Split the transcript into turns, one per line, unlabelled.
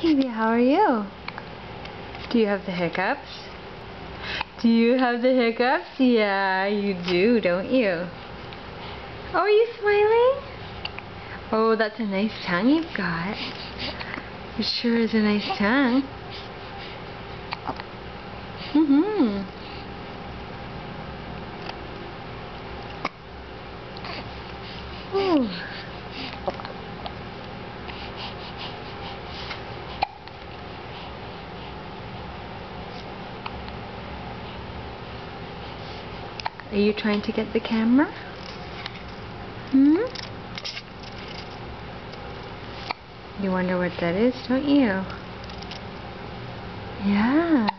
baby, how are you? Do you have the hiccups? Do you have the hiccups? Yeah, you do, don't you? Oh, are you smiling? Oh, that's a nice tongue you've got. It sure is a nice tongue. Mm-hmm. Ooh. Are you trying to get the camera? Hmm? You wonder what that is, don't you? Yeah.